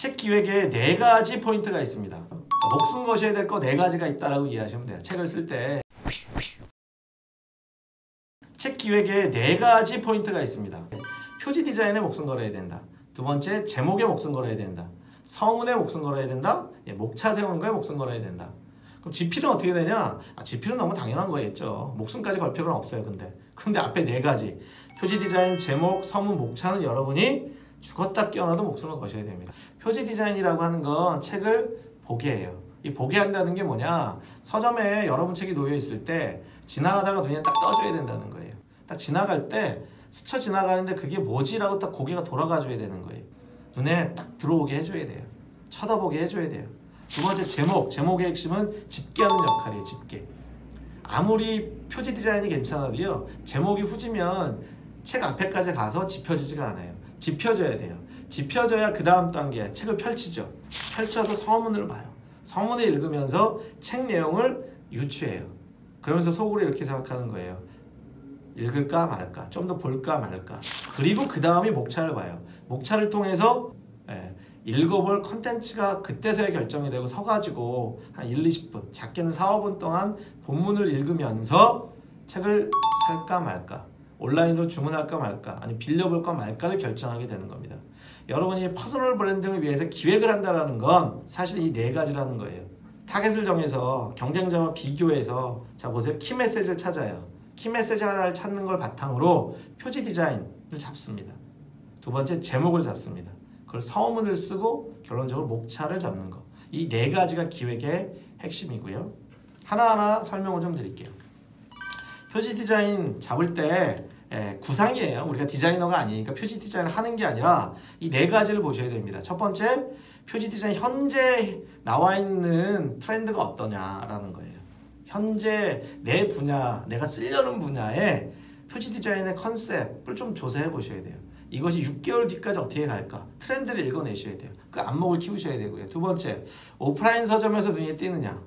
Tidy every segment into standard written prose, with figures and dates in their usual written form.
책 기획에 4가지 포인트가 있습니다. 목숨 거셔야 될 거 4가지가 있다라고 이해하시면 돼요. 책을 쓸 때 책 기획에 4가지 포인트가 있습니다. 표지 디자인에 목숨 걸어야 된다. 두 번째, 제목에 목숨 걸어야 된다. 서문에 목숨 걸어야 된다. 목차 세우는 거에 목숨 걸어야 된다. 그럼 지필은 어떻게 되냐? 지필은 너무 당연한 거겠죠. 목숨까지 걸 필요는 없어요. 그런데 앞에 4가지 표지 디자인, 제목, 서문, 목차는 여러분이 죽었다 깨어나도 목숨을 거셔야 됩니다. 표지 디자인이라고 하는 건 책을 보게 해요. 이 보게 한다는 게 뭐냐? 서점에 여러분 책이 놓여 있을 때 지나가다가 눈에 딱 떠줘야 된다는 거예요. 딱 지나갈 때 스쳐 지나가는데 그게 뭐지라고 딱 고개가 돌아가줘야 되는 거예요. 눈에 딱 들어오게 해줘야 돼요. 쳐다보게 해줘야 돼요. 두 번째, 제목의 핵심은 집계하는 역할이에요. 집계. 아무리 표지 디자인이 괜찮아도요, 제목이 후지면 책 앞에까지 가서 짚혀지지가 않아요. 짚혀져야 돼요. 짚혀져야 그 다음 단계 책을 펼치죠. 펼쳐서 서문을 봐요. 서문을 읽으면서 책 내용을 유추해요. 그러면서 속으로 이렇게 생각하는 거예요. 읽을까 말까, 좀 더 볼까 말까. 그리고 그 다음이 목차를 봐요. 목차를 통해서 읽어볼 컨텐츠가 그때서야 결정이 되고 서가지고 한 1, 20분, 작게는 4, 5분 동안 본문을 읽으면서 책을 살까 말까, 온라인으로 주문할까 말까, 아니 빌려볼까 말까를 결정하게 되는 겁니다. 여러분이 퍼스널 브랜딩을 위해서 기획을 한다는 건 사실 이 4가지라는 거예요. 타겟을 정해서 경쟁자와 비교해서, 자 보세요, 키 메시지를 찾아요. 키 메시지 하나를 찾는 걸 바탕으로 표지 디자인을 잡습니다. 두 번째, 제목을 잡습니다. 그걸 서문을 쓰고 결론적으로 목차를 잡는 거. 이 4가지가 기획의 핵심이고요. 하나하나 설명을 좀 드릴게요. 표지 디자인 잡을 때 구상이에요. 우리가 디자이너가 아니니까 표지 디자인을 하는 게 아니라 이 4가지를 보셔야 됩니다. 첫 번째, 표지 디자인 현재 나와 있는 트렌드가 어떠냐라는 거예요. 현재 내 분야, 내가 쓰려는 분야의 표지 디자인의 컨셉을 좀 조사해 보셔야 돼요. 이것이 6개월 뒤까지 어떻게 갈까? 트렌드를 읽어내셔야 돼요. 그 안목을 키우셔야 되고요. 두 번째, 오프라인 서점에서 눈에 띄느냐?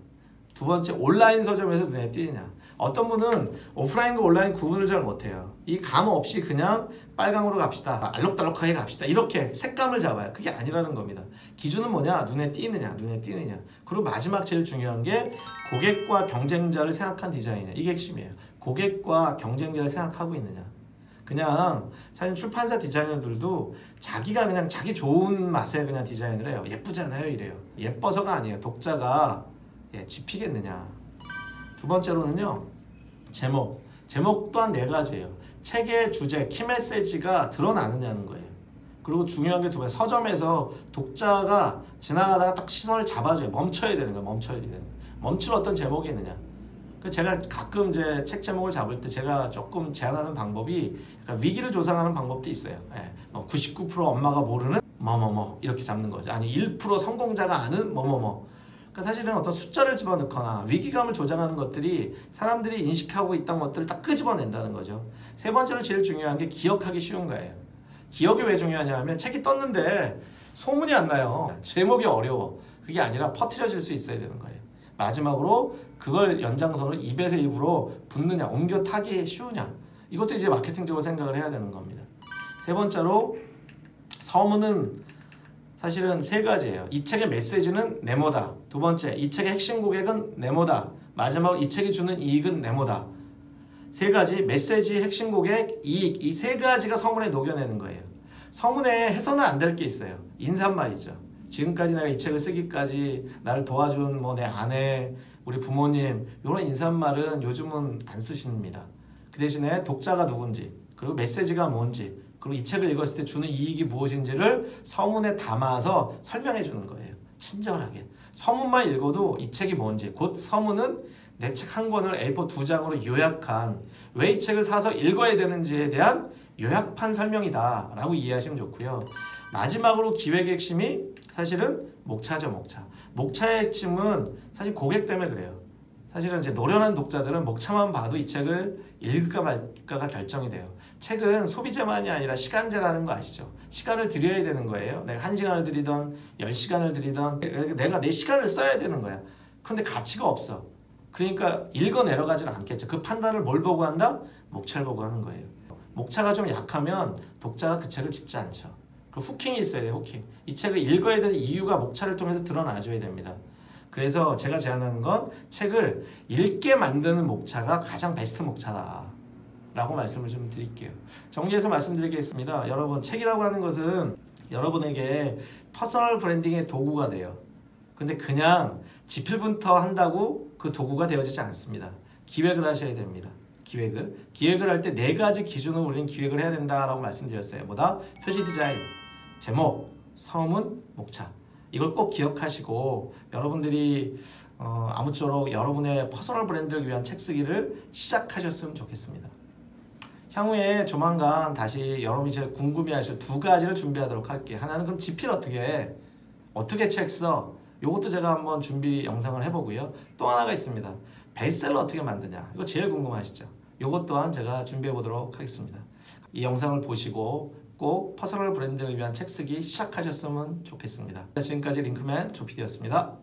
두 번째, 온라인 서점에서 눈에 띄느냐? 어떤 분은 오프라인과 온라인 구분을 잘 못해요. 이 감 없이 그냥 빨강으로 갑시다, 알록달록하게 갑시다, 이렇게 색감을 잡아요. 그게 아니라는 겁니다. 기준은 뭐냐? 눈에 띄느냐, 눈에 띄느냐. 그리고 마지막 제일 중요한 게 고객과 경쟁자를 생각한 디자인이에요. 이게 핵심이에요. 고객과 경쟁자를 생각하고 있느냐. 그냥 사실 출판사 디자이너들도 자기가 그냥 자기 좋은 맛에 그냥 디자인을 해요. 예쁘잖아요 이래요. 예뻐서가 아니에요. 독자가 집히겠느냐. 두 번째로는요, 제목 또한 4가지예요. 책의 주제, 키메시지가 드러나느냐는 거예요. 그리고 중요한 게 2가지. 서점에서 독자가 지나가다가 딱 시선을 잡아줘요. 멈춰야 되는 거예요. 멈출 어떤 제목이 있느냐. 제가 가끔 이제 책 제목을 잡을 때 제가 조금 제안하는 방법이 약간 위기를 조성하는 방법도 있어요. 99% 엄마가 모르는 뭐뭐뭐 이렇게 잡는 거죠. 아니 1% 성공자가 아는 뭐뭐뭐. 그러니까 사실은 어떤 숫자를 집어넣거나 위기감을 조장하는 것들이 사람들이 인식하고 있던 것들을 딱 끄집어낸다는 거죠. 세 번째로 제일 중요한 게 기억하기 쉬운 거예요. 기억이 왜 중요하냐 하면 책이 떴는데 소문이 안 나요. 제목이 어려워. 그게 아니라 퍼뜨려질 수 있어야 되는 거예요. 마지막으로 그걸 연장선으로 입에서 입으로 붙느냐, 옮겨 타기 쉬우냐. 이것도 이제 마케팅적으로 생각을 해야 되는 겁니다. 세 번째로 서문은 사실은 3가지예요. 이 책의 메시지는 네모다. 두 번째, 이 책의 핵심 고객은 네모다. 마지막으로 이 책이 주는 이익은 네모다. 3가지, 메시지, 핵심 고객, 이익, 이 3가지가 서문에 녹여내는 거예요. 서문에 해서는 안 될 게 있어요. 인사말이죠. 지금까지 내가 이 책을 쓰기까지 나를 도와준 내 아내, 우리 부모님, 이런 인사말은 요즘은 안 쓰십니다. 그 대신에 독자가 누군지, 그리고 메시지가 뭔지, 그리고 이 책을 읽었을 때 주는 이익이 무엇인지를 서문에 담아서 설명해 주는 거예요. 친절하게. 서문만 읽어도 이 책이 뭔지, 곧 서문은 내 책 한 권을 A4 2장으로 요약한, 왜 이 책을 사서 읽어야 되는지에 대한 요약판 설명이다 라고 이해하시면 좋고요. 마지막으로 기획의 핵심이 사실은 목차죠. 목차의 핵심은 사실 고객 때문에 그래요. 사실은 이제 노련한 독자들은 목차만 봐도 이 책을 읽을까 말까가 결정이 돼요. 책은 소비재만이 아니라 시간제라는 거 아시죠? 시간을 들여야 되는 거예요. 내가 1시간을 들이던 10시간을 들이던 내가 내 시간을 써야 되는 거야. 그런데 가치가 없어. 그러니까 읽어 내려가지는 않겠죠. 그 판단을 뭘 보고 한다? 목차를 보고 하는 거예요. 목차가 좀 약하면 독자가 그 책을 집지 않죠. 그 후킹이 있어야 돼요. 후킹. 이 책을 읽어야 되는 이유가 목차를 통해서 드러나줘야 됩니다. 그래서 제가 제안하는 건 책을 읽게 만드는 목차가 가장 베스트 목차다 라고 말씀을 좀 드릴게요. 정리해서 말씀드리겠습니다. 여러분, 책이라고 하는 것은 여러분에게 퍼스널 브랜딩의 도구가 돼요. 근데 그냥 지필분터 한다고 그 도구가 되어지지 않습니다. 기획을 하셔야 됩니다. 기획을 할 때 4가지 기준으로 우리는 기획을 해야 된다라고 말씀드렸어요. 뭐다? 표지 디자인, 제목, 서문, 목차. 이걸 꼭 기억하시고 여러분들이 아무쪼록 여러분의 퍼스널 브랜드를 위한 책 쓰기를 시작하셨으면 좋겠습니다. 향후에 조만간 다시 여러분이 제일 궁금해하실 2가지를 준비하도록 할게요. 하나는 그럼 지필 어떻게 책 써? 요것도 제가 한번 준비 영상을 해보고요. 또 하나가 있습니다. 베스트셀러 어떻게 만드냐? 이거 제일 궁금하시죠? 요것 또한 제가 준비해 보도록 하겠습니다. 이 영상을 보시고 꼭 퍼스널 브랜드를 위한 책 쓰기 시작하셨으면 좋겠습니다. 지금까지 링크맨 조피디였습니다.